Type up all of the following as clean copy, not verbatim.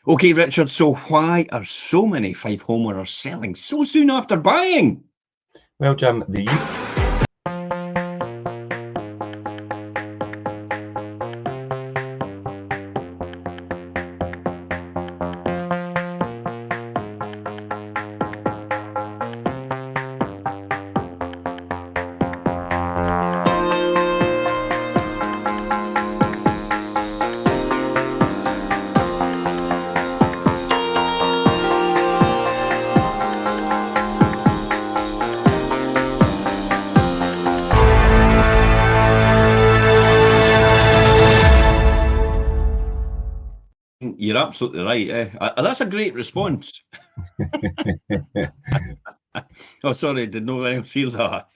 Okay, Richard, so why are so many Fife homeowners selling so soon after buying? Well, Jim, the You're absolutely right. That's a great response. Oh, sorry, did no one else hear that?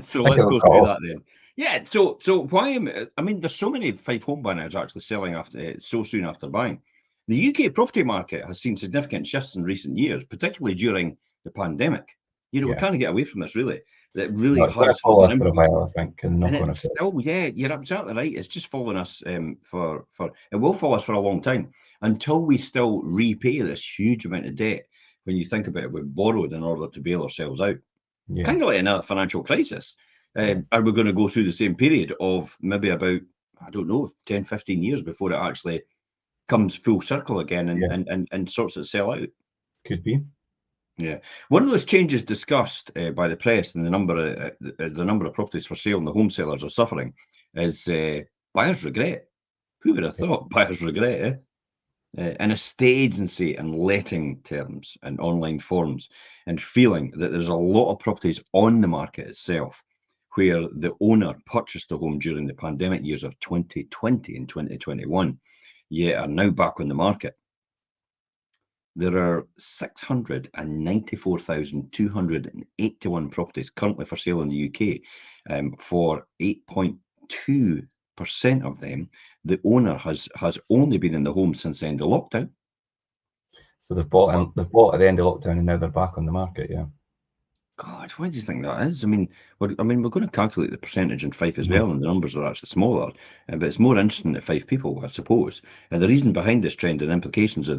So I think let's it'll go cut through off. that then. Yeah, so why I mean, there's so many Fife home buyers actually selling after so soon after buying. The UK property market has seen significant shifts in recent years, particularly during the pandemic. We Yeah. can't get away from this, really. That No, really it's going to has had follow an us for a impact. while, I think, and And knock-on it's effect. still, yeah, you're exactly right. It's just following us for it will follow us for a long time until we still repay this huge amount of debt. When you think about it, we've borrowed in order to bail ourselves out, Yeah, kind of like another financial crisis. yeah. Are we going to go through the same period of maybe about, I don't know, 10, 15 years before it actually comes full circle again and, Yeah, and, and, and sorts itself out? could be. Yeah, one of those changes discussed by the press and the number of properties for sale and the home sellers are suffering is buyer's regret. Who would have Yeah. thought buyer's regret? In estate agency and letting terms and online forums, and feeling that there's a lot of properties on the market itself where the owner purchased the home during the pandemic years of 2020 and 2021, yet are now back on the market. There are 694,281 properties currently for sale in the UK. For 8.2% of them, the owner has only been in the home since the end of lockdown. So they've bought Well, and they've bought at the end of lockdown, and now they're back on the market. Yeah. God, why do you think that is? We're going to calculate the percentage in Fife as Mhm. well, and the numbers are actually smaller. But it's more interesting to Fife people, I suppose. And the reason behind this trend and implications are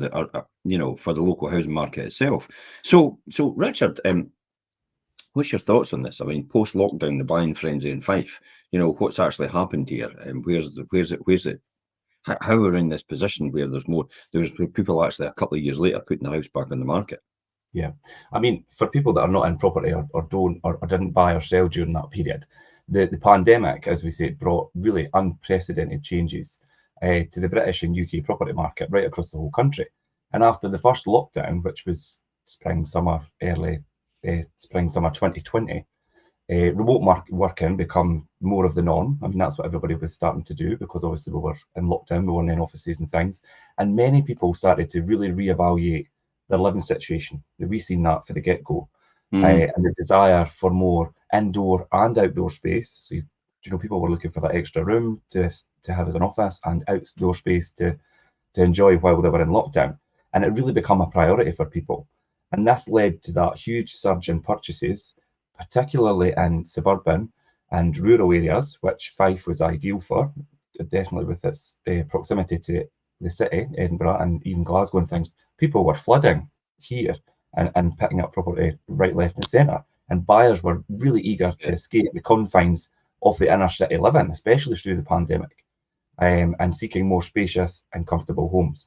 for the local housing market itself. So Richard, what's your thoughts on this? I mean, post lockdown, the buying frenzy in Fife. What's actually happened here, and where's it? How are we in this position where there's people actually a couple of years later putting their house back on the market? Yeah. I mean, for people that are not in property or don't or didn't buy or sell during that period, the pandemic, as we said, brought really unprecedented changes to the British and UK property market right across the whole country. And after the first lockdown, which was early spring, summer 2020, remote working become more of the norm. I mean, that's what everybody was starting to do because obviously we were in lockdown, we weren't in offices and things. And many people started to really reevaluate their living situation. We've seen that for the get-go. Mm, And the desire for more indoor and outdoor space. So, people were looking for that extra room to have as an office and outdoor space to enjoy while they were in lockdown. And it really became a priority for people. And this led to that huge surge in purchases, particularly in suburban and rural areas, which Fife was ideal for, definitely with its proximity to the city, Edinburgh, and even Glasgow and things. People were flooding here and picking up property right, left, and centre. And buyers were really eager to yeah. escape the confines of the inner city living, especially through the pandemic, and seeking more spacious and comfortable homes.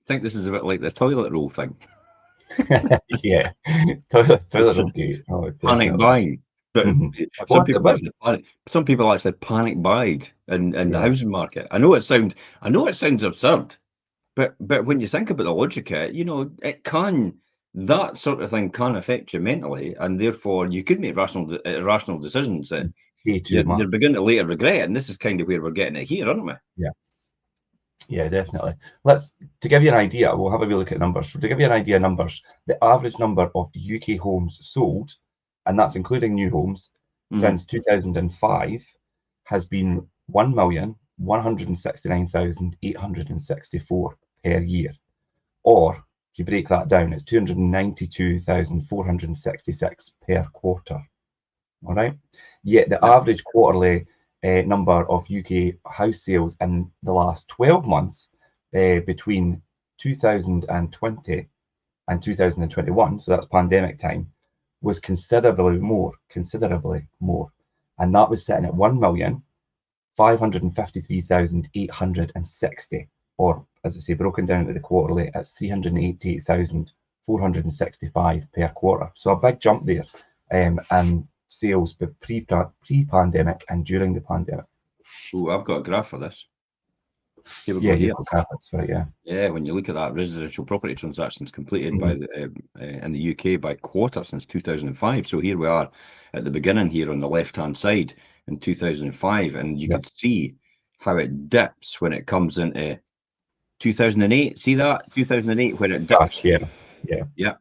I think this is a bit like the toilet roll thing. Yeah, toilet It's roll gate. Oh, panic definitely. buying. But Mhm. It some was, it people was. actually panic. Some people actually panic buyed in the Yeah, housing market. I know it sounds absurd, but when you think about the logic of it, that sort of thing can affect you mentally, and therefore you could make rational decisions that way too you're much. beginning to later regret. And this is kind of where we're getting it here, aren't we? Yeah, yeah, definitely. To give you an idea, we'll have a wee look at numbers. So to give you an idea of numbers, the average number of UK homes sold, and that's including new homes, Mhm. since 2005 has been 1,169,864 per year. Or if you break that down, it's 292,466 per quarter. All right. Yet the Yeah. average quarterly number of UK house sales in the last 12 months between 2020 and 2021, so that's pandemic time, was considerably more, and that was sitting at 1,553,860, or as I say, broken down into the quarterly, at 388,465 per quarter. So a big jump there, and sales pre-pandemic and during the pandemic. Oh, I've got a graph for this. Here we Yeah, go here. you've got graphics for it, yeah. Yeah, when you look at that, residential property transactions completed by the, in the UK by quarter since 2005. So here we are at the beginning here on the left-hand side in 2005, and you could see how it dips when it comes into 2008. See that? 2008 when it dips. Yeah.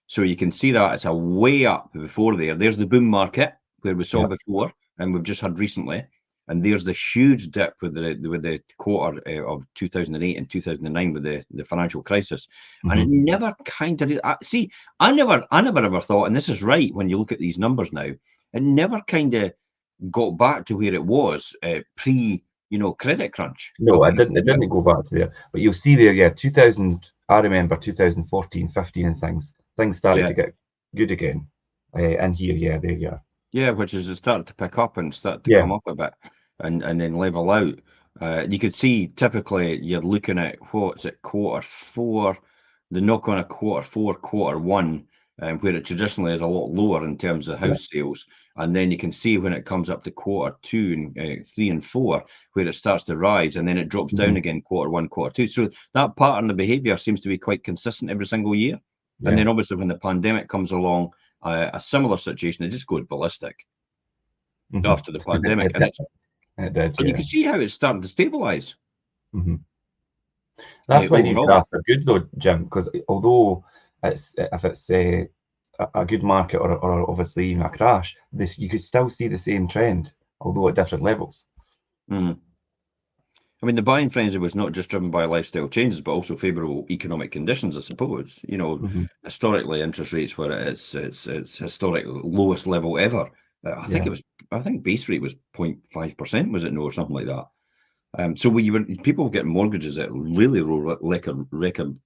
So you can see that it's a way up before there. There's the boom market where we saw before, and we've just had recently. And there's the huge dip with the quarter of 2008 and 2009 with the financial crisis, and it never kind of see. I never ever thought, and this is right when you look at these numbers now, it never kind of got back to where it was pre, credit crunch. No, it didn't go back to there. But you'll see there, 2000. I remember 2014, 15, and things started to get good again. And here, there you are. Yeah, which is it started to pick up and start to come up a bit. And then level out. You could see typically you're looking at what's it, quarter four, the knock on a quarter four, quarter one, where it traditionally is a lot lower in terms of house sales. And then you can see when it comes up to quarter two and 3 and 4, where it starts to rise, and then it drops down again, quarter 1, quarter 2. So that pattern of behaviour seems to be quite consistent every single year. And then obviously when the pandemic comes along, a similar situation, it just goes ballistic after the pandemic. And it did, and you can see how it's starting to stabilise. That's why these graphs are good, though, Jim, because although if it's a good market or obviously even a crash, you could still see the same trend, although at different levels. I mean, the buying frenzy was not just driven by lifestyle changes, but also favourable economic conditions, I suppose. Historically, interest rates were at its historic lowest level ever. I think base rate was 0.5%, was it no, or something like that. So people were getting mortgages at really low record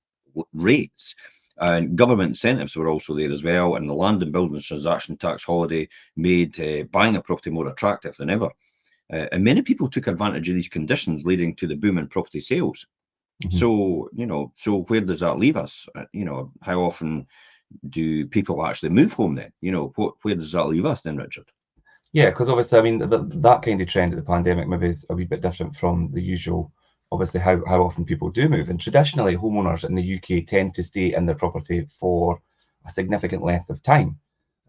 rates, and government incentives were also there as well. And the land and buildings transaction tax holiday made buying a property more attractive than ever. And many people took advantage of these conditions, leading to the boom in property sales. So where does that leave us? How often do people actually move home then? Where does that leave us then, Richard? Yeah, because obviously, I mean, that kind of trend of the pandemic maybe is a wee bit different from the usual, obviously, how often people do move. And traditionally, homeowners in the UK tend to stay in their property for a significant length of time.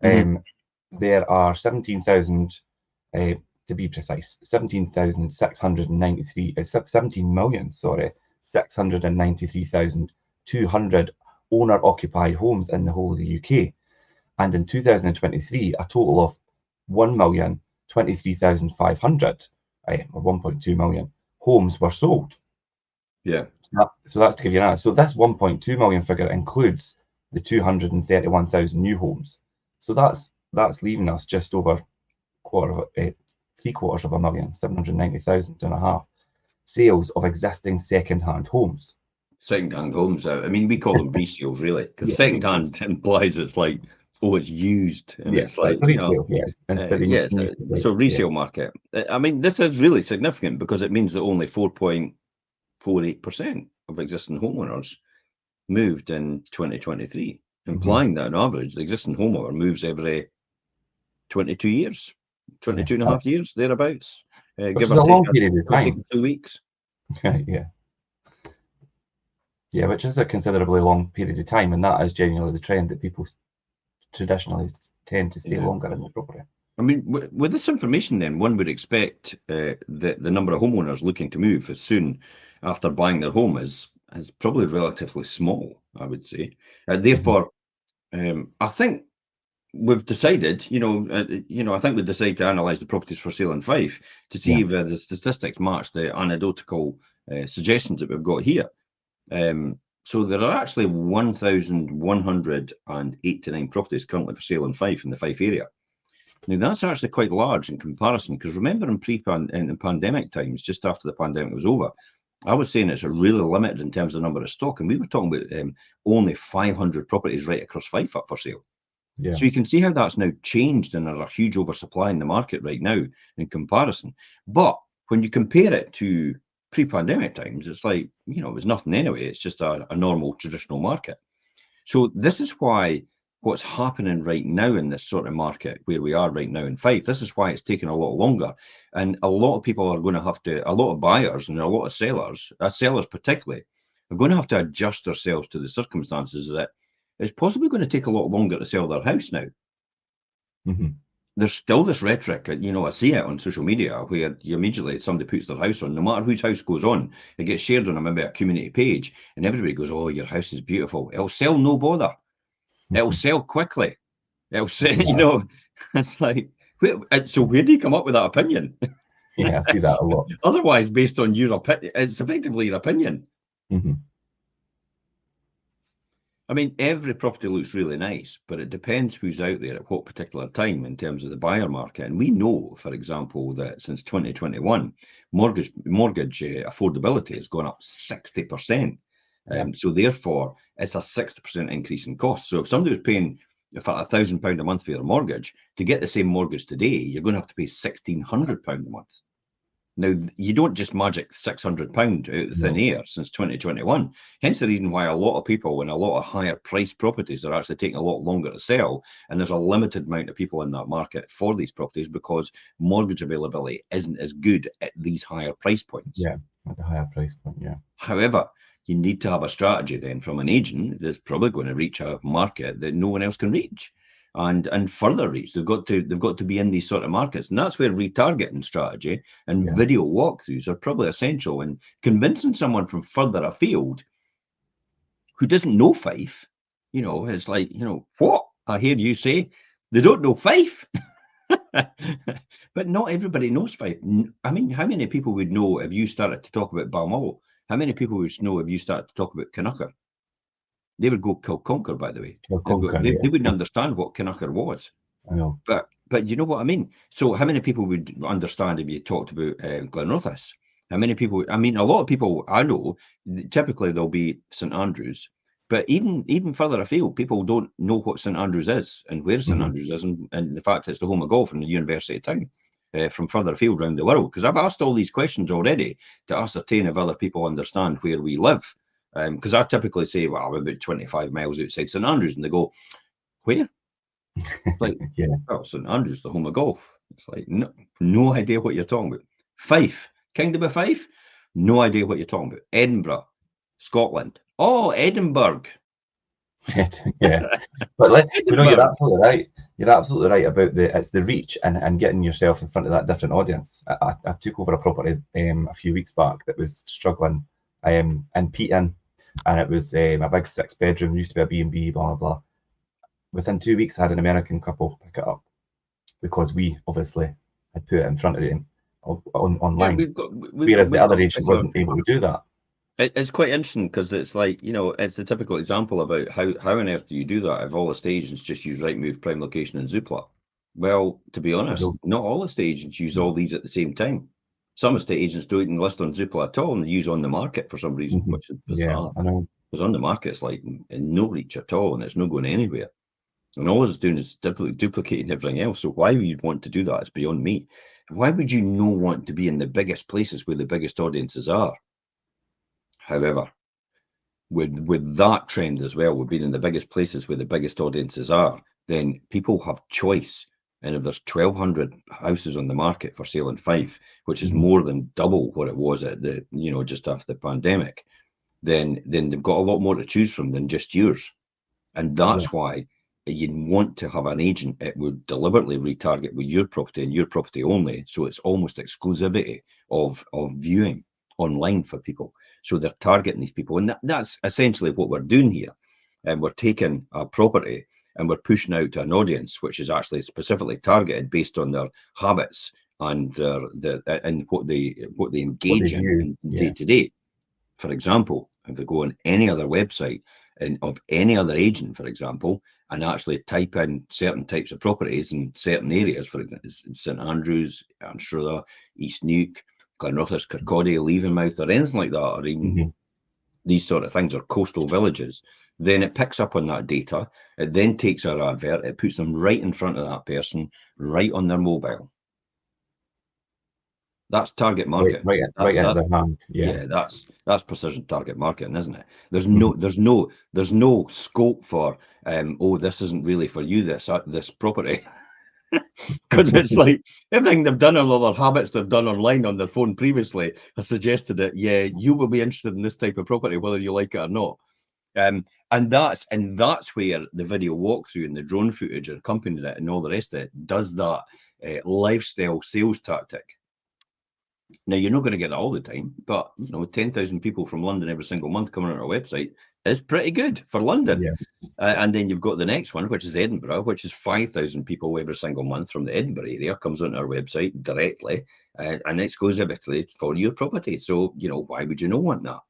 There are 17,000, to be precise, 17,693,200 owner-occupied homes in the whole of the UK. And in 2023, a total of 1,023,500, or 1.2 million homes were sold. Yeah. So that's to give you an idea. So this 1.2 million figure includes the 231,000 new homes. So that's leaving us just over 750,000, 790,000 sales of existing second-hand homes. Second-hand homes. I mean, we call them resales, really, because second-hand implies it's like, it's used, and it's like resale, instead of so resale market. I mean, this is really significant because it means that only 4.48% of existing homeowners moved in 2023, implying that on average the existing homeowner moves every 22 years, 22 and a half years, thereabouts. Which is a long period of time. 2 weeks. Yeah, which is a considerably long period of time, and that is genuinely the trend that people traditionally tend to stay longer in the property. I mean, with this information, then one would expect the number of homeowners looking to move as soon after buying their home is probably relatively small, I would say. Therefore, I think we've decided, I think we've decided to analyse the properties for sale in Fife to see if the statistics match the anecdotal suggestions that we've got here. So there are actually 1,189 properties currently for sale in Fife, in the Fife area. Now, that's actually quite large in comparison, because remember in pandemic times, just after the pandemic was over, I was saying it's really limited in terms of number of stock, and we were talking about only 500 properties right across Fife up for sale. Yeah. So you can see how that's now changed, and there's a huge oversupply in the market right now in comparison. But when you compare it to pre-pandemic times, it's like, you know, it was nothing anyway. It's just a normal traditional market. So this is why what's happening right now in this sort of market where we are right now in Fife, this is why it's taking a lot longer. And a lot of people are going to have to, a lot of buyers and a lot of sellers particularly, are going to have to adjust themselves to the circumstances that it's possibly going to take a lot longer to sell their house now. Mm-hmm. There's still this rhetoric, you know, I see it on social media where you immediately, somebody puts their house on, no matter whose house goes on, it gets shared on maybe a community page, and everybody goes, oh, your house is beautiful. It'll sell, no bother. It'll sell quickly. It'll sell, Yeah. you know, it's like, so where do you come up with that opinion? Yeah, I see that a lot. Otherwise, based on your opinion, it's effectively your opinion. Mm-hmm. I mean, every property looks really nice, but it depends who's out there at what particular time in terms of the buyer market. And we know, for example, that since 2021, mortgage affordability has gone up 60%. Yeah. So therefore, it's a 60% increase in cost. So if somebody was paying for £1,000 a month for your mortgage, to get the same mortgage today, you're going to have to pay £1,600 a month. Now, you don't just magic £600 out of thin air since 2021. Hence the reason why a lot of people and a lot of higher price properties are actually taking a lot longer to sell. And there's a limited amount of people in that market for these properties because mortgage availability isn't as good at these higher price points. Yeah, at the higher price point, yeah. However, you need to have a strategy then from an agent that's probably going to reach a market that no one else can reach. And further reach. They've got to be in these sort of markets, and that's where retargeting strategy and video walkthroughs are probably essential. And convincing someone from further afield who doesn't know Fife, you know, it's like, you know, what I hear you say, they don't know Fife. But not everybody knows Fife. I mean, how many people would know if you started to talk about Balmoral? How many people would know if you started to talk about Kinnucker? They would go Kilconquer, by the way. They wouldn't understand what Kinnucker was. I know. But you know what I mean? So how many people would understand if you talked about Glenrothes? How many people? I mean, a lot of people I know, typically they'll be St Andrews, but even further afield, people don't know what St Andrews is and where St Andrews is, and the fact it's the home of golf and the university town from further afield around the world. Because I've asked all these questions already to ascertain if other people understand where we live. Because I typically say, well, I'm about 25 miles outside St Andrews, and they go, where? Like, well, St Andrews, the home of golf. It's like, no idea what you're talking about. Fife, Kingdom of Fife, no idea what you're talking about. Edinburgh, Scotland. Oh, Edinburgh. Yeah, but you know, you're absolutely right. You're absolutely right about it's the reach and getting yourself in front of that different audience. I took over a property a few weeks back that was struggling in Peaton, and it was a big 6-bedroom, used to be a B&B, blah blah blah. Within 2 weeks, I had an American couple pick it up because we obviously had put it in front of them online. Yeah, whereas the other agent wasn't able to do that. It's quite interesting because it's like, you know, it's a typical example about how on earth do you do that if all estate agents just use Rightmove, Prime Location, and Zoopla? Well, to be honest, not all estate agents use all these at the same time. Some estate agents don't even list on Zoopla at all, and they use On the Market for some reason, which is bizarre. I know. Because On the Market, it's like no reach at all, and it's not going anywhere. And all it's doing is duplicating everything else. So why would you want to do that? It's beyond me. Why would you not want to be in the biggest places where the biggest audiences are? However, with that trend as well, we've been in the biggest places where the biggest audiences are, then people have choice. And if there's 1,200 houses on the market for sale in Fife, which is more than double what it was at the, you know, just after the pandemic, then they've got a lot more to choose from than just yours. And that's why you want to have an agent that would deliberately retarget with your property and your property only. So it's almost exclusivity of viewing online for people. So they're targeting these people. And that's essentially what we're doing here. And we're taking a property and we're pushing out to an audience which is actually specifically targeted based on their habits and what they engage in day to day. For example, if they go on any other website of any other agent, for example, and actually type in certain types of properties in certain areas, for example, St Andrews, Anstruther, East Neuk, Glenrothes, Kirkcaldy, Leavenmouth, or anything like that, or even these sort of things, or coastal villages, then it picks up on that data. It then takes our advert, it puts them right in front of that person, right on their mobile. That's target market. Right into their hand. Yeah, that's precision target marketing, isn't it? There's no scope for oh, this isn't really for you, this property. Because it's like everything they've done, all their habits they've done online on their phone previously has suggested that, yeah, you will be interested in this type of property, whether you like it or not. And that's where the video walkthrough and the drone footage accompanying it and all the rest of it does that lifestyle sales tactic. Now, you're not going to get that all the time, but 10,000 people from London every single month coming on our website is pretty good for London. Yeah. And then you've got the next one, which is Edinburgh, which is 5,000 people every single month from the Edinburgh area comes onto our website directly and exclusively for your property. So, why would you not want that?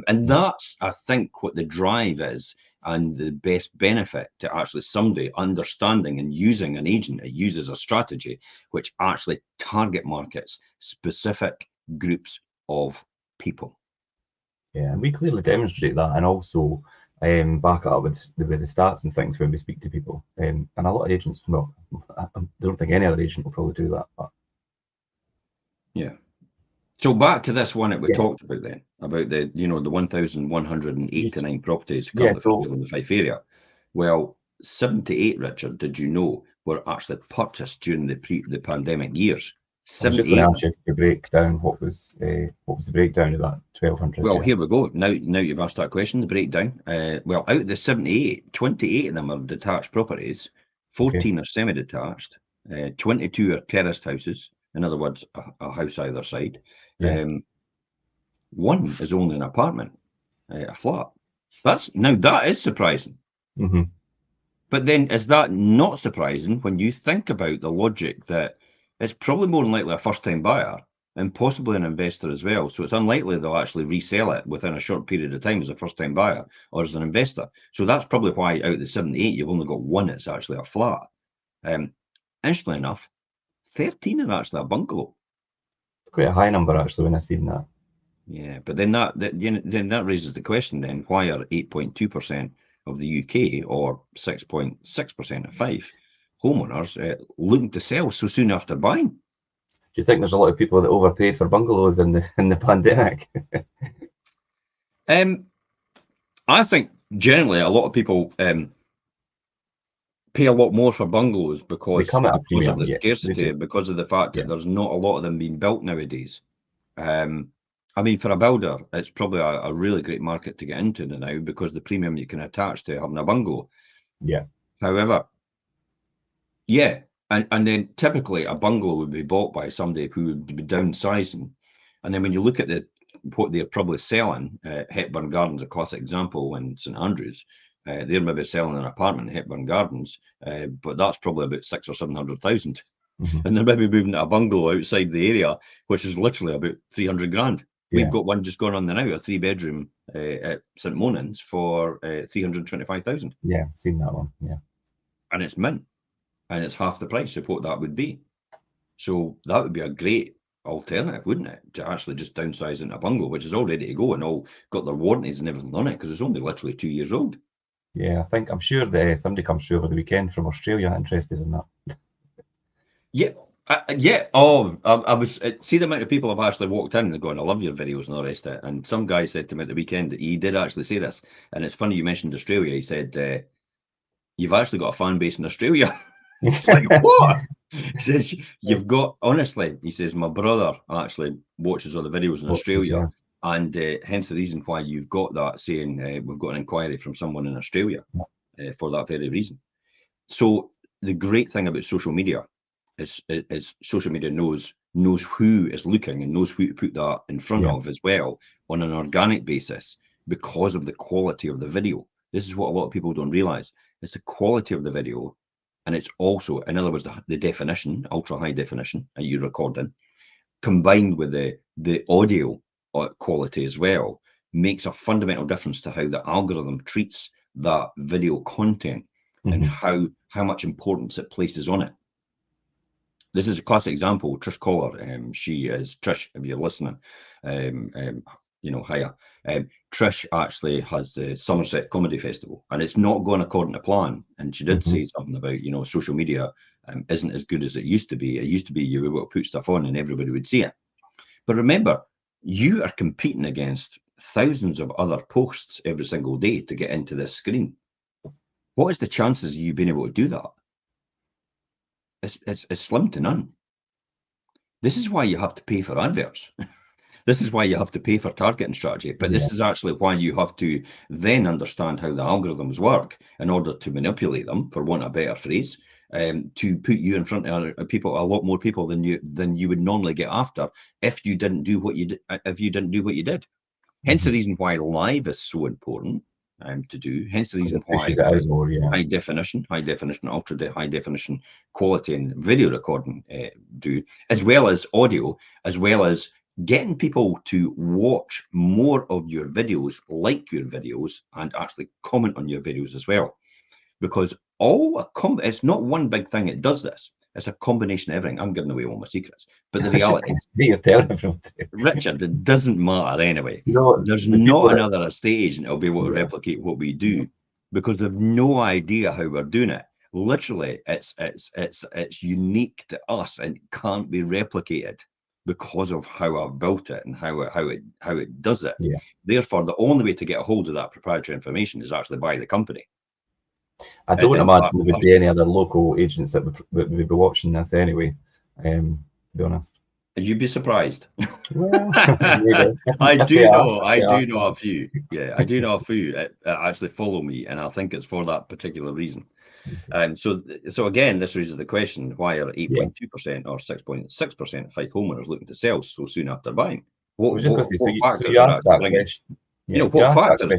And that's, I think, what the drive is and the best benefit to actually somebody understanding and using an agent that uses a strategy which actually target markets specific groups of people. Yeah, and we clearly demonstrate that, and also back it up with the stats and things when we speak to people. And a lot of agents, I don't think any other agent will probably do that. But... Yeah. So back to this one that we talked about then, about the 1,189 properties currently for sale in the Fife area. Well, 78, Richard, did you know, were actually purchased during the pandemic years. I was just going to ask you to break down what was the breakdown of that 1,200. Well, here we go. Now you've asked that question, the breakdown. Well, out of the 78, 28 of them are detached properties, 14 are semi-detached, 22 are terraced houses. In other words, a house either side. One is only an apartment, a flat. That is surprising. But then is that not surprising when you think about the logic that it's probably more than likely a first-time buyer and possibly an investor as well. So it's unlikely they'll actually resell it within a short period of time as a first-time buyer or as an investor. So that's probably why out of the 78, you've only got one that's actually a flat. Interestingly enough, 13 are actually a bungalow. It's quite a high number actually when I seen that. Yeah, but then that raises the question then, why are 8.2% of the UK or 6.6% of Fife homeowners looking to sell so soon after buying? Do you think there's a lot of people that overpaid for bungalows in the pandemic? I think generally a lot of people pay a lot more for bungalows because of the scarcity, because of the fact that there's not a lot of them being built nowadays. I mean, for a builder, it's probably a really great market to get into now because the premium you can attach to having a bungalow. Yeah. However, and then typically a bungalow would be bought by somebody who would be downsizing. And then when you look at what they're probably selling, Hepburn Gardens, a classic example, in St Andrews, they're maybe selling an apartment in Hepburn Gardens, but that's probably about 600,000 or 700,000. And they're maybe moving to a bungalow outside the area, which is literally about 300 grand. We've got one just going on there now, a 3-bedroom at St Monans for 325,000. Yeah, seen that one. Yeah, and it's mint, and it's half the price of what that would be. So that would be a great alternative, wouldn't it, to actually just downsize into a bungalow, which is all ready to go and all got their warranties and everything on it because it's only literally 2 years old. Yeah, I'm sure that somebody comes through over the weekend from Australia interested in that. Yeah. I was see the amount of people have actually walked in and going, I love your videos and all the rest of it. And some guy said to me at the weekend that he did actually say this, and it's funny you mentioned Australia. He said, you've actually got a fan base in Australia. It's like, what? He says, you've got, honestly, he says, my brother actually watches all the videos in Australia, and hence the reason why you've got that saying, we've got an inquiry from someone in Australia for that very reason. So the great thing about social media is social media knows who is looking and knows who to put that in front of as well on an organic basis because of the quality of the video. This is what a lot of people don't realize. It's the quality of the video, and it's also, in other words, the definition, ultra high definition that you're recording, combined with the audio quality as well, makes a fundamental difference to how the algorithm treats that video content and how much importance it places on it. This is a classic example. Trish Collar, she is Trish. If you're listening, hiya. Trish actually has the Somerset Comedy Festival, and it's not going according to plan. And she did say something about, social media isn't as good as it used to be. It used to be you were able to put stuff on and everybody would see it. But remember, you are competing against thousands of other posts every single day to get into this screen. What is the chances of you being able to do that? It's slim to none. This is why you have to pay for adverts. This is why you have to pay for targeting strategy. But this is actually why you have to then understand how the algorithms work in order to manipulate them, for want of a better phrase, to put you in front of people, a lot more people than you would normally get after if you didn't do what you did. Hence the reason why live is so important to do. Hence the reason why high definition, ultra high definition quality and video recording do, as well as audio, as well as getting people to watch more of your videos, like your videos, and actually comment on your videos as well. Because it's not one big thing that does this. It's a combination of everything. I'm giving away all my secrets. But the reality is, Richard, it doesn't matter anyway. There's not another estate agent that'll be able to replicate what we do, because they've no idea how we're doing it. Literally, it's unique to us and can't be replicated because of how I've built it and how it does it. Yeah. Therefore, the only way to get a hold of that proprietary information is actually by the company. I don't imagine there would be any other local agents that would be watching this anyway, to be honest. You'd be surprised. Well, I do know a few. Yeah, I do know a few that actually follow me, and I think it's for that particular reason. So again, this raises the question: why are 8.2% or 6.6% of Fife homeowners looking to sell so soon after buying? What factors are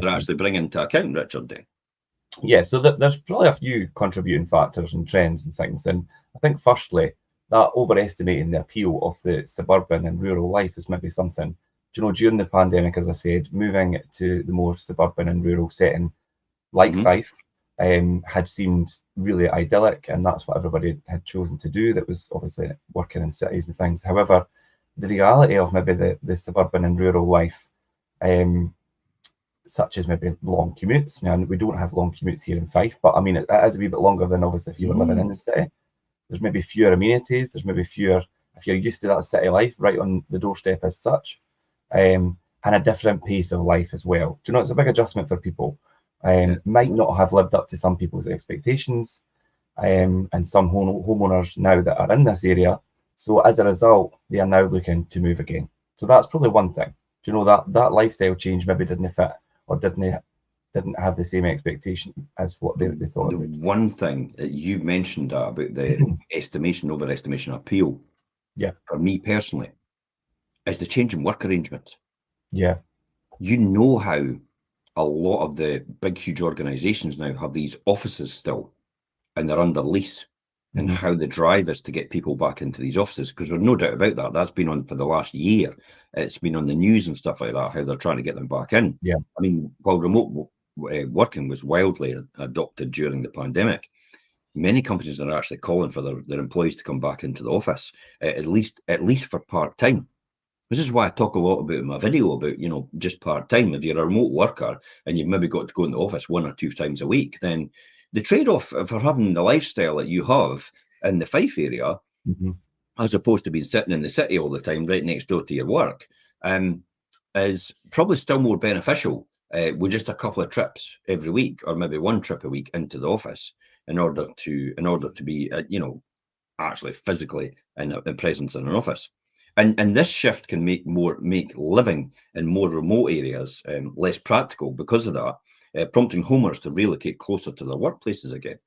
actually bringing into account, Richard? Then? Yeah, so there's probably a few contributing factors and trends and things, and I think firstly that overestimating the appeal of the suburban and rural life is maybe something. During the pandemic, as I said, moving to the more suburban and rural setting, like Fife, had seemed really idyllic, and that's what everybody had chosen to do. That was obviously working in cities and things. However, the reality of maybe the suburban and rural life, such as maybe long commutes. Now, we don't have long commutes here in Fife, but I mean, it is a wee bit longer than obviously if you were living in the city. There's maybe fewer amenities. There's maybe fewer, if you're used to that city life right on the doorstep as such, and a different pace of life as well. It's a big adjustment for people. Might not have lived up to some people's expectations, and some homeowners now that are in this area. So as a result, they are now looking to move again. So that's probably one thing. That lifestyle change maybe didn't fit or didn't have the same expectation as what they thought. The one thing that you mentioned about the overestimation appeal, for me personally, is the change in work arrangements. Yeah. How a lot of the big, huge organizations now have these offices still, and they're under lease, and how the drive is to get people back into these offices, because there's no doubt about that. That's been on for the last year. It's been on the news and stuff like that, how they're trying to get them back in. Yeah. I mean, while remote working was wildly adopted during the pandemic, many companies are actually calling for their employees to come back into the office, at least for part-time. This is why I talk a lot about in my video about, just part-time. If you're a remote worker and you've maybe got to go in the office 1 or 2 times a week, then the trade-off for having the lifestyle that you have in the Fife area, as opposed to being sitting in the city all the time right next door to your work, is probably still more beneficial with just a couple of trips every week, or maybe 1 trip a week into the office, in order to be actually physically in presence in an office. And this shift can make living in more remote areas less practical because of that, prompting homeowners to relocate closer to their workplaces again.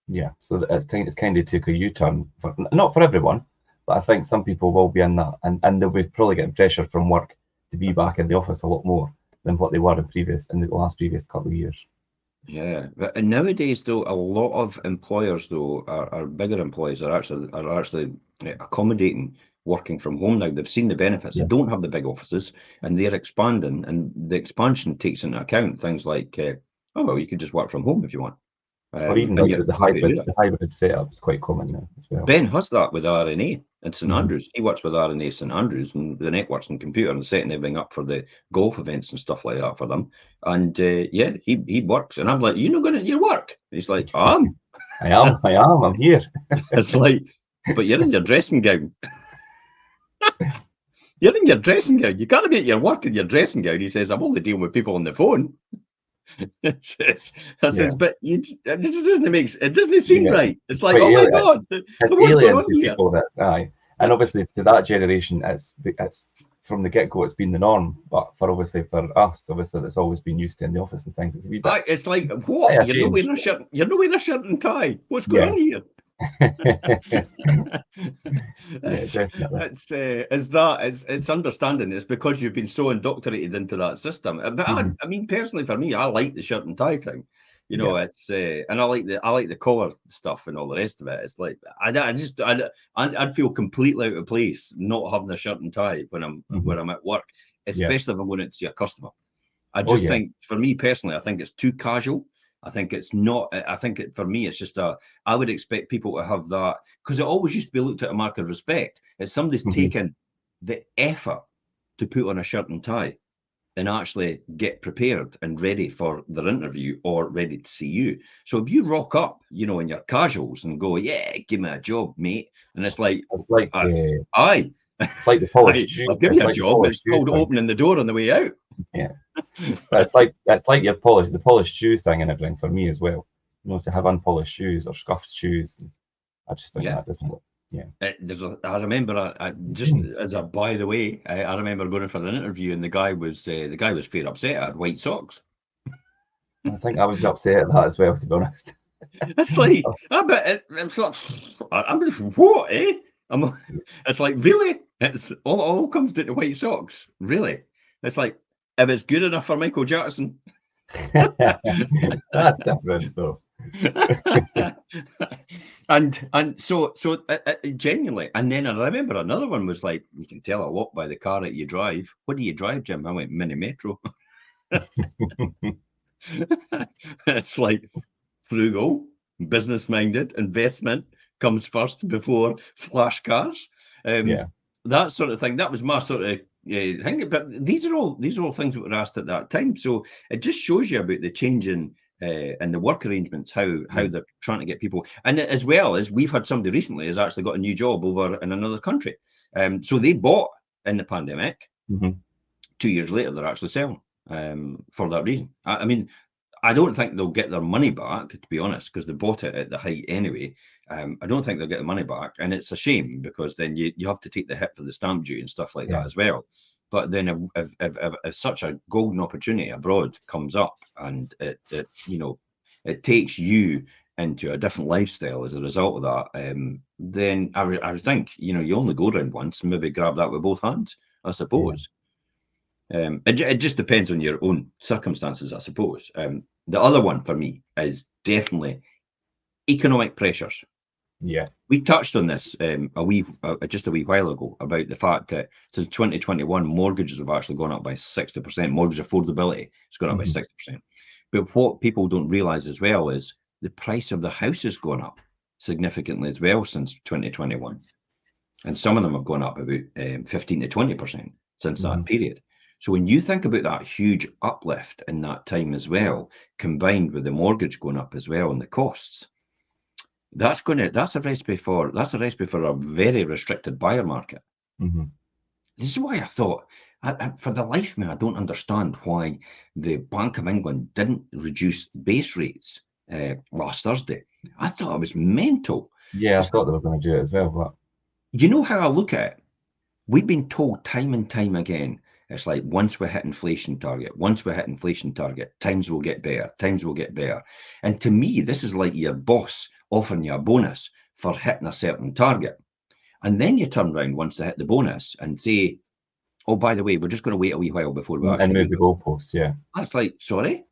Yeah, so it's kind of took a U-turn, not for everyone, but I think some people will be in that, and they'll be probably getting pressure from work to be back in the office a lot more than what they were in the last previous couple of years. Yeah, but nowadays though, a lot of employers though are bigger employers are actually accommodating working from home now. They've seen the benefits. They don't have the big offices, and they're expanding, and the expansion takes into account things like, you can just work from home if you want. Or even and like you're the happy to do hybrid, it. the hybrid setup is quite common now as well. Ben has that with RNA in St Mhm. Andrews. He works with RNA St Andrews and the networks and computer and setting everything up for the golf events and stuff like that for them. And yeah, he works. And I'm like, you're not going to your work? And he's like, I am, I'm here. It's like, but you're in your dressing gown. You're in your dressing gown. You can't be at your work in your dressing gown. He says, I'm only dealing with people on the phone. I says, Yeah. but it just doesn't seem Yeah. right. It's like, Quite oh my alien. God, It's what's going alien on to here? people that, aye. And obviously to that generation, it's from the get-go, it's been the norm. But for us, obviously, that's always been used to in the office and things. It's a wee bit. It's like, what? You're not Change. wearing a shirt. You're not wearing a shirt and tie. What's going Yeah. on here? Yeah, definitely. It's understanding. It's because you've been so indoctrinated into that system. But I mean, personally, for me, I like the shirt and tie thing. You know, it's and I like the collar stuff and all the rest of it. It's like I'd feel completely out of place not having a shirt and tie when I'm at work, especially if I'm going to see a customer. I just think, for me personally, I think it's too casual. I think it's not. I think for me, it's just I would expect people to have that because it always used to be looked at a mark of respect. If somebody's taken the effort to put on a shirt and tie and actually get prepared and ready for their interview or ready to see you. So if you rock up, you know, in your casuals and go, yeah, give me a job, mate, and it's like, aye. It's like the polished shoes. I'll give you a job. It's called opening the door on the way out. Yeah, but it's like the polished shoe thing and everything for me as well. You know, to have unpolished shoes or scuffed shoes, I just think that doesn't look. Yeah, I remember just as a by the way, I remember going for an interview and the guy was fair upset. I had white socks. I think I would be upset at that as well, to be honest. It's like it's like I'm just what, eh? It's like really? It's all comes down to white socks. Really? It's like if it's good enough for Michael Jackson. That's different though. and so genuinely, and then I remember another one was like, you can tell a lot by the car that you drive. What do you drive, Jim? I went Mini Metro. It's like frugal, business minded, investment comes first before flash cars. That sort of thing. That was my sort of thing. But these are all things that were asked at that time. So it just shows you about the changing and the work arrangements, how they're trying to get people. And as well as we've had somebody recently has actually got a new job over in another country. So they bought in the pandemic. 2 years later, they're actually selling for that reason. I mean, I don't think they'll get their money back, to be honest, because they bought it at the height anyway. I don't think they'll get the money back, and it's a shame because then you have to take the hit for the stamp duty and stuff like that as well. But then if such a golden opportunity abroad comes up and it takes you into a different lifestyle as a result of that, then I would think you only go around once and maybe grab that with both hands, I suppose. It just depends on your own circumstances, I suppose. The other one for me is definitely economic pressures. Yeah, we touched on this just a wee while ago about the fact that since 2021, mortgages have actually gone up by 60%. Mortgage affordability has gone up by 60%. But what people don't realise as well is the price of the house has gone up significantly as well since 2021, and some of them have gone up about 15 to 20% since that period. So when you think about that huge uplift in that time as well, combined with the mortgage going up as well and the costs, that's a recipe for a very restricted buyer market. This is why I thought, for the life of me, I don't understand why the Bank of England didn't reduce base rates last Thursday. I thought it was mental. Yeah, I thought they were going to do it as well, but you know how I look at it? We've been told time and time again, it's like once we hit inflation target, times will get better. And to me, this is like your boss offering you a bonus for hitting a certain target. And then you turn around once they hit the bonus and say, oh, by the way, we're just going to wait a wee while before we actually move the goalposts. Yeah, that's like, sorry,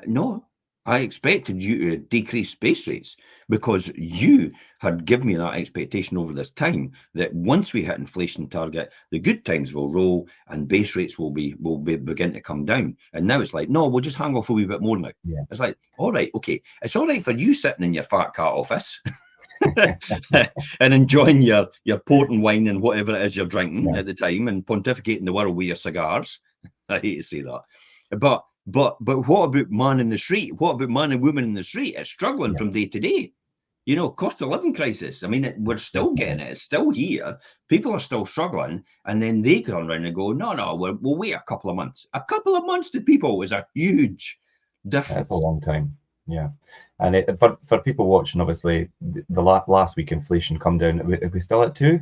no. I expected you to decrease base rates because you had given me that expectation over this time that once we hit inflation target, the good times will roll and base rates will begin to come down. And now it's like, no, we'll just hang off a wee bit more now. Yeah. It's like, all right, okay, it's all right for you sitting in your fat cat office and enjoying your port and wine and whatever it is you're drinking at the time and pontificating the world with your cigars. I hate to say that, but what about man in the street? What about man and woman in the street? It's struggling from day to day. You know, cost of living crisis. I mean, we're still getting it. It's still here. People are still struggling, and then they come around and go, "No, we'll wait a couple of months." A couple of months to people is a huge difference. That's a long time. Yeah, and for people watching, obviously, the last week inflation come down. Are we still at 2?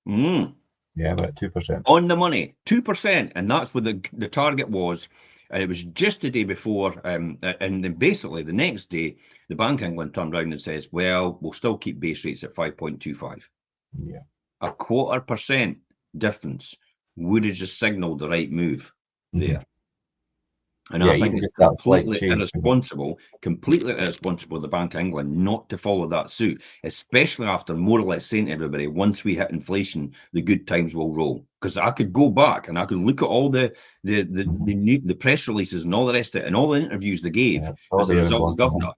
Yeah, we're at 2%. On the money, 2%, and that's what the target was. It was just the day before, and then basically the next day, the Bank of England turned around and says, well, we'll still keep base rates at 5.25. Yeah. A 0.25% difference would have just signalled the right move there. And I think it's completely irresponsible of the Bank of England not to follow that suit, especially after more or less saying to everybody, once we hit inflation, the good times will roll. Because I could go back and I could look at all the press releases and all the rest of it and all the interviews they gave as a result of governor,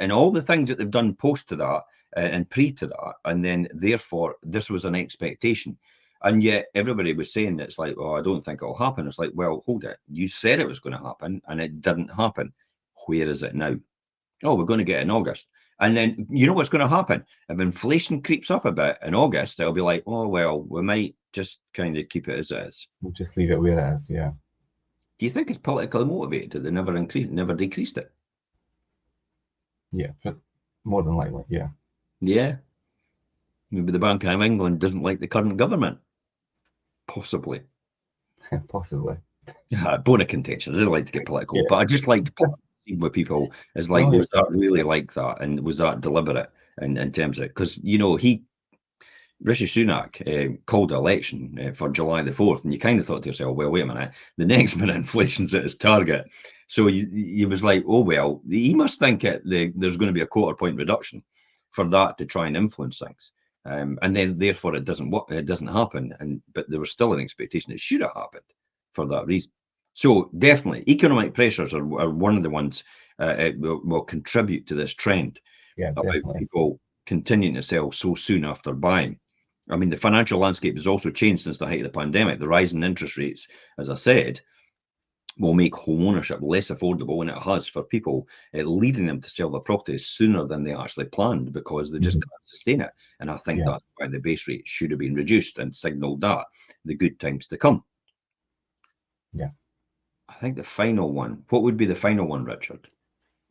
and all the things that they've done post to that and pre to that, and then therefore this was an expectation. And yet everybody was saying it's like, oh, I don't think it'll happen. It's like, well, hold it. You said it was going to happen and it didn't happen. Where is it now? Oh, we're going to get it in August. And then you know what's going to happen? If inflation creeps up a bit in August, it'll be like, oh, well, we might just kind of keep it as it is. We'll just leave it where it is, yeah. Do you think it's politically motivated that they never decreased it? Yeah, but more than likely, yeah. Yeah. Maybe the Bank of England doesn't like the current government. Possibly. Possibly. Yeah, bone of contention. I don't like to get political, but I just like to see with people is like, was that really like that? And was that deliberate in terms of it? Because, you know, Rishi Sunak called the election for July the 4th, and you kind of thought to yourself, well, wait a minute, the next minute inflation's at its target. So he was like, oh, well, he must think there's going to be a 0.25% reduction for that to try and influence things. And then therefore it doesn't work, it doesn't happen. But there was still an expectation it should have happened for that reason. So definitely economic pressures are one of the ones will contribute to this trend about people continuing to sell so soon after buying. I mean, the financial landscape has also changed since the height of the pandemic. The rise in interest rates, as I said, will make home ownership less affordable, and it has for people, leading them to sell their properties sooner than they actually planned because they just can't sustain it. And I think that's why the base rate should have been reduced and signalled that the good times to come. Yeah. I think the final one, what would be the final one, Richard?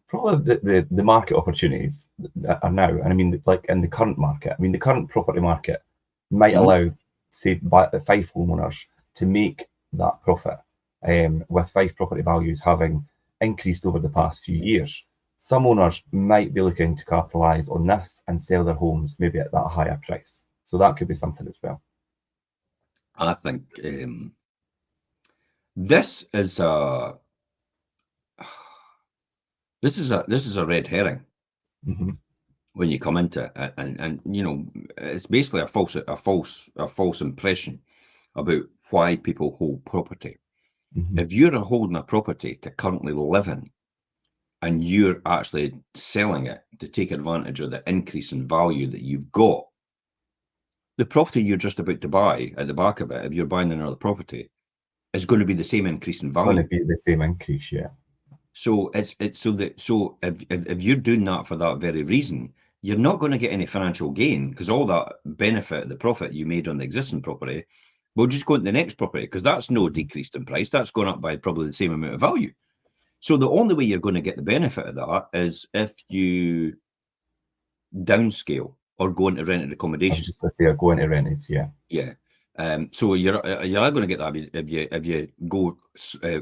Probably the market opportunities that are now, and I mean, like in the current market, I mean, the current property market might allow, say, Fife homeowners to make that profit. With Fife property values having increased over the past few years, some owners might be looking to capitalise on this and sell their homes maybe at that higher price. So that could be something as well. I think this is a red herring when you come into it, and you know, it's basically a false impression about why people hold property. If you're holding a property to currently live in, and you're actually selling it to take advantage of the increase in value that you've got, the property you're just about to buy at the back of it, if you're buying another property, is going to be the same increase in value. It's going to be the same increase, yeah. So if you're doing that for that very reason, you're not going to get any financial gain because all that benefit, the profit you made on the existing property, will just go into the next property because that's no decreased in price. That's gone up by probably the same amount of value. So the only way you're going to get the benefit of that is if you downscale or go into rented accommodation. Just if they are going to rented, yeah. Yeah. So you're going to get that if you go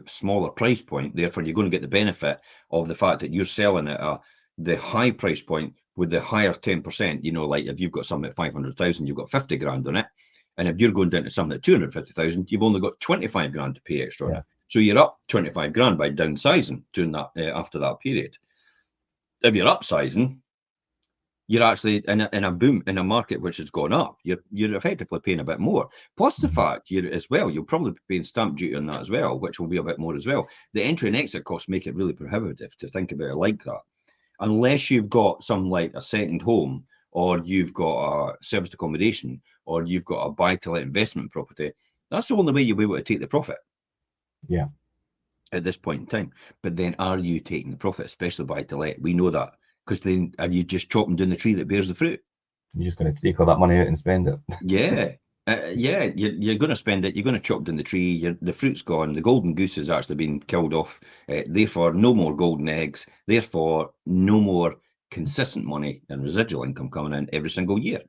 smaller price point. Therefore, you're going to get the benefit of the fact that you're selling at the high price point with the higher 10%. You know, like if you've got something at 500,000, you've got 50 grand on it, and if you're going down to something at 250,000, you've only got 25 grand to pay extra on it. So you're up 25 grand by downsizing during that after that period. If you're upsizing, you're actually in a boom in a market which has gone up. You're effectively paying a bit more. Plus the fact as well, you'll probably be paying stamp duty on that as well, which will be a bit more as well. The entry and exit costs make it really prohibitive to think about it like that, unless you've got some like a second home, or you've got a serviced accommodation, or you've got a buy-to-let investment property. That's the only way you'll be able to take the profit. Yeah. At this point in time. But then are you taking the profit, especially buy-to-let? We know that. Because then are you just chopping down the tree that bears the fruit? You're just going to take all that money out and spend it. Yeah. You're going to spend it. You're going to chop down the tree. The fruit's gone. The golden goose has actually been killed off. Therefore, no more golden eggs. Therefore, no more consistent money and residual income coming in every single year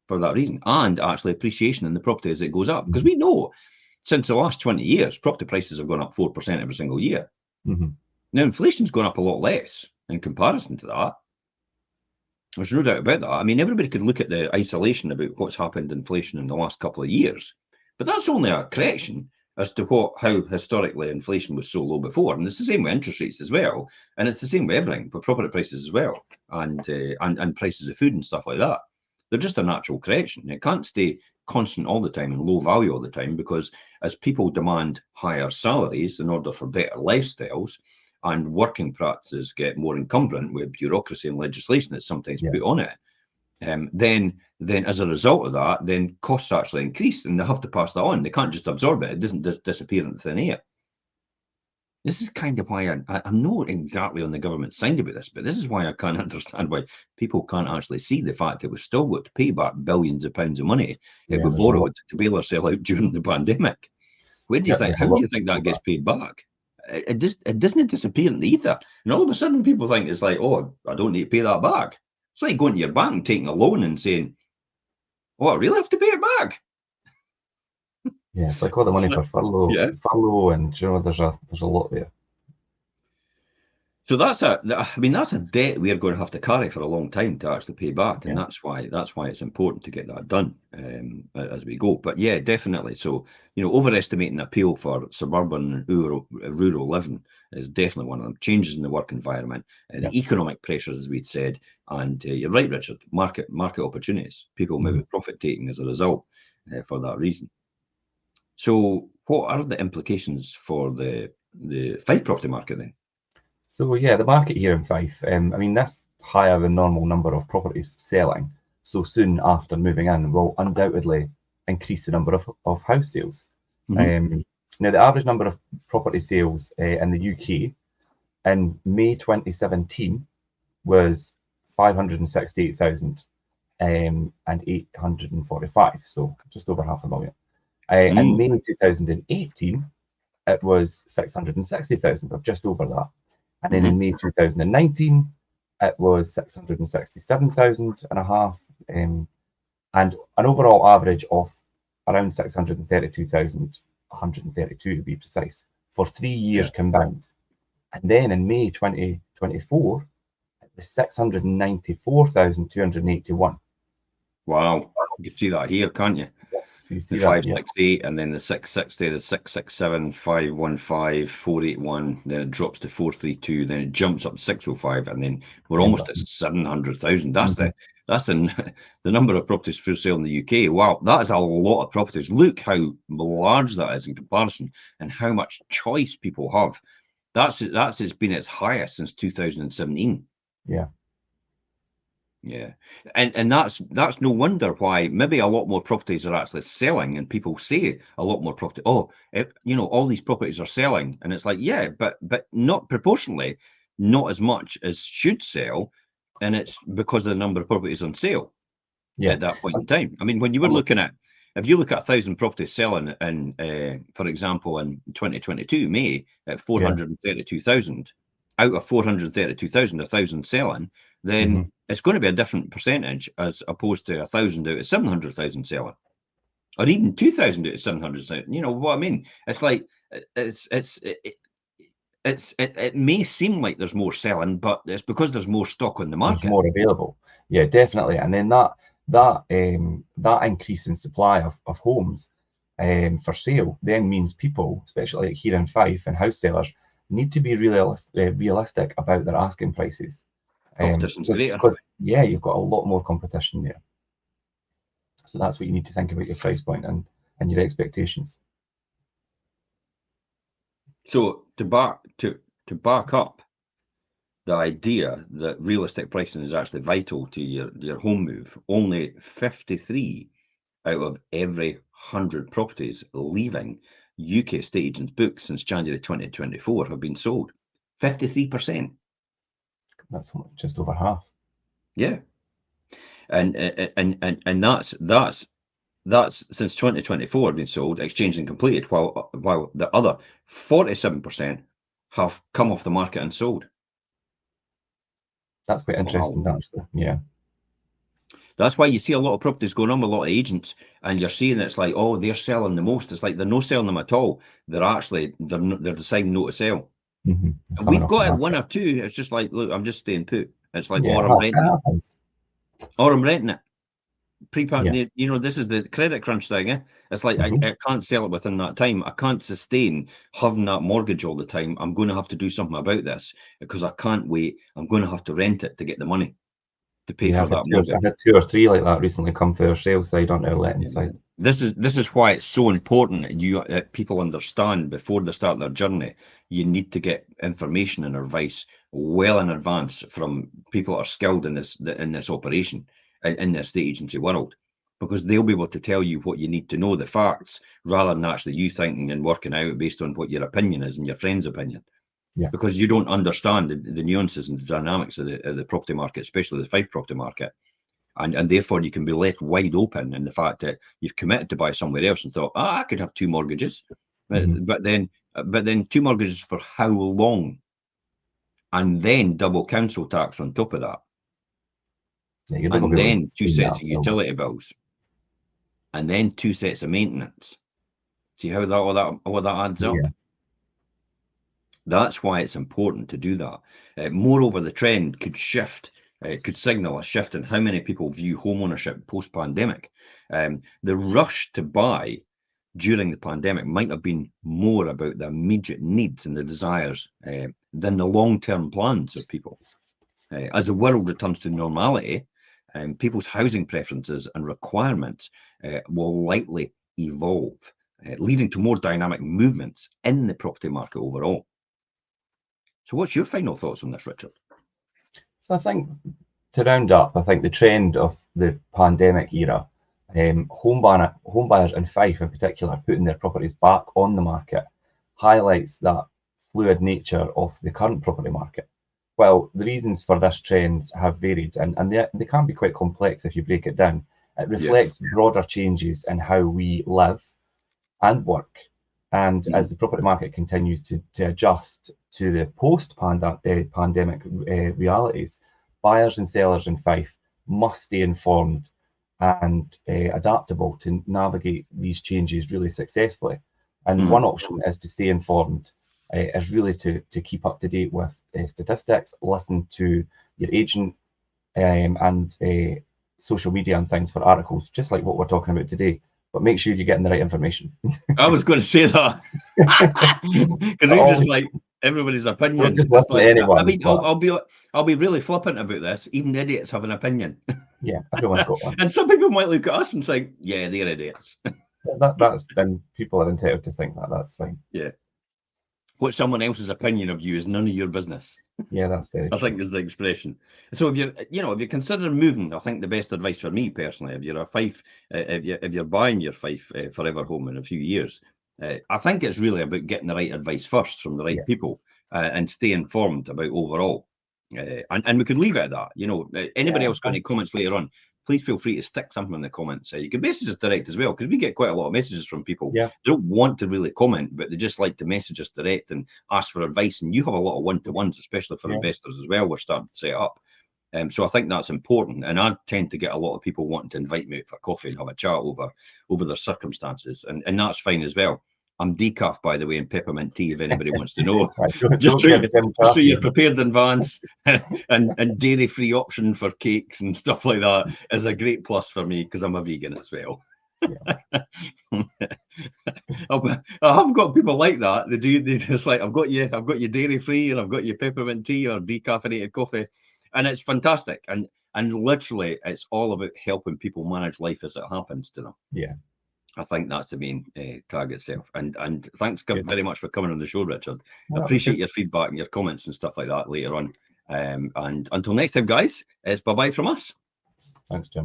for that reason. And actually appreciation in the property as it goes up. Because we know since the last 20 years, property prices have gone up 4% every single year. Now, inflation's gone up a lot less in comparison to that. There's no doubt about that. I mean, everybody could look at the isolation about what's happened to inflation in the last couple of years, but that's only a correction as to how historically inflation was so low before. And it's the same with interest rates as well, and it's the same with everything, with property prices as well, and prices of food and stuff like that. They're just a natural correction. It can't stay constant all the time and low value all the time, because as people demand higher salaries in order for better lifestyles, and working practices get more encumbrant with bureaucracy and legislation that's sometimes put on it, then as a result of that, then costs actually increase, and they have to pass that on. They can't just absorb it. It doesn't disappear into thin air. This is kind of why I'm not exactly on the government side about this, but this is why I can't understand why people can't actually see the fact that we've still got to pay back billions of pounds of money if we borrowed to bail ourselves out during the pandemic. Where do you think? How do you think that gets paid back? It doesn't disappear in the ether, and all of a sudden people think it's like, oh, I don't need to pay that back. It's like going to your bank and taking a loan and saying, oh, I really have to pay it back. Yeah, it's like all the money for furlough, and there's a lot there. So that's a debt we're going to have to carry for a long time to actually pay back, and that's why it's important to get that done as we go. But yeah, definitely. So overestimating the appeal for suburban and rural living is definitely one of them. Changes in the work environment, the economic pressures, as we'd said, and you're right, Richard. Market opportunities, people maybe profit taking as a result for that reason. So, what are the implications for the Fife property market then? So yeah, the market here in Fife, this higher than normal number of properties selling so soon after moving in will undoubtedly increase the number of house sales. Now, the average number of property sales in the UK in May 2017 was 568,000 and 845, so just over 500,000. In May 2018, it was 660,000, or just over that. And then in May 2019, it was 667,000 and a half, and an overall average of around 632,132 to be precise, for 3 years combined. And then in May 2024, it was 694,281. Wow, you can see that here, can't you? So you see the 568, and then the 660, the 667, 515, 481, then it drops to 432, then it jumps up to 605, and then we're almost at 700,000. That's the number of properties for sale in the UK. Wow, that is a lot of properties. Look how large that is in comparison, and how much choice people have. That's been its highest since 2017. Yeah, and that's no wonder why maybe a lot more properties are actually selling, and people say a lot more property. Oh, all these properties are selling, and it's like, yeah, but not proportionally, not as much as should sell, and it's because of the number of properties on sale at that point in time. I mean, when you were looking at, if you look at 1,000 properties selling in, for example, in 2022 May at 432,000, out of 432,000, 1,000 selling, then it's going to be a different percentage as opposed to 1,000 out of 700,000 selling, or even 2,000 out of 700,000. You know what I mean? It's like it may seem like there's more selling, but it's because there's more stock on the market. There's more available. Yeah, definitely. And then that increase in supply of homes for sale then means people, especially like here in Fife and house sellers, need to be realistic about their asking prices. Competition's greater. Because, yeah, you've got a lot more competition there. So that's what you need to think about your price point and your expectations. So to back up the idea that realistic pricing is actually vital to your home move, only 53 out of every 100 properties leaving UK estate agents' books since January 2024 have been sold. 53%. That's just over half. Yeah, and that's since 2024 been sold, exchanged and completed, while the other 47% have come off the market and sold. That's quite interesting, Wow. actually. Yeah. That's why you see a lot of properties going on with a lot of agents, and you're seeing it's like, oh, they're selling the most. It's like they're not selling them at all. They're deciding not to sell. Mm-hmm. And we've got it one or two. It's just like, look, I'm just staying put. It's like, Yeah, or I'm renting it. happens. Or I'm renting it. Yeah. You know, this is the credit crunch thing. Eh? It's like I can't sell it within that time. I can't sustain having that mortgage all the time. I'm going to have to do something about this because I can't wait. I'm going to have to rent it to get the money to pay for that mortgage. I've had 2 or 3 like that recently come for our sales side on our letting side. This is why it's so important that people understand before they start their journey. You need to get information and advice well in advance from people that are skilled in this operation in the estate agency world, because they'll be able to tell you what you need to know, the facts, rather than actually you thinking and working out based on what your opinion is and your friend's opinion. Yeah. Because you don't understand the nuances and the dynamics of the property market, especially the Fife property market. And therefore you can be left wide open in the fact that you've committed to buy somewhere else and thought, I could have 2 mortgages. But then 2 mortgages for how long? And then double council tax on top of that. Yeah, and then 2 sets of utility bills. And then 2 sets of maintenance. See how all that adds up? Yeah. That's why it's important to do that. Moreover, the trend could shift. It could signal a shift in how many people view home ownership post-pandemic. The rush to buy during the pandemic might have been more about the immediate needs and the desires than the long-term plans of people. As the world returns to normality, people's housing preferences and requirements will likely evolve, leading to more dynamic movements in the property market overall. So what's your final thoughts on this, Richard? So I think, to round up, I think the trend of the pandemic era, home buyers in Fife in particular putting their properties back on the market, highlights that fluid nature of the current property market. Well, the reasons for this trend have varied, and they can be quite complex if you break it down. It reflects broader changes in how we live and work. And as the property market continues to adjust to the post-pandemic realities, buyers and sellers in Fife must stay informed and adaptable to navigate these changes really successfully. And one option is to stay informed, is really to keep up to date with statistics, listen to your agent and social media and things for articles, just like what we're talking about today. But make sure you're getting the right information. I was going to say that because we're just like everybody's opinion. Just listen to anyone. I mean, I'll be really flippant about this. Even idiots have an opinion. Yeah, everyone's got one. And some people might look at us and think, "Yeah, they're idiots." That's then people are entitled to think that. That's fine. Yeah. What someone else's opinion of you is none of your business. Yeah, that's very true. I think is the expression. So if you're considering moving, I think the best advice for me personally, if you're a Fife, if you're buying your Fife forever home in a few years, I think it's really about getting the right advice first from the right people and stay informed about overall. And we could leave it at that. Anybody else got any comments later on? Please feel free to stick something in the comments. You can message us direct as well, because we get quite a lot of messages from people. Yeah. They don't want to really comment, but they just like to message us direct and ask for advice. And you have a lot of one-to-ones, especially for investors as well. We're starting to set up. So I think that's important. And I tend to get a lot of people wanting to invite me out for coffee and have a chat over their circumstances. And that's fine as well. I'm decaf, by the way, and peppermint tea, if anybody wants to know. just so you're prepared in advance. and dairy-free option for cakes and stuff like that is a great plus for me, because I'm a vegan as well. I've got people like that. They just like, I've got you dairy free, and I've got you peppermint tea or decaffeinated coffee, and it's fantastic. And literally, it's all about helping people manage life as it happens to them. Yeah. I think that's the main tag itself. And thanks very much for coming on the show, Richard. No, Appreciate your feedback and your comments and stuff like that later on. And until next time, guys, it's bye-bye from us. Thanks, Jim.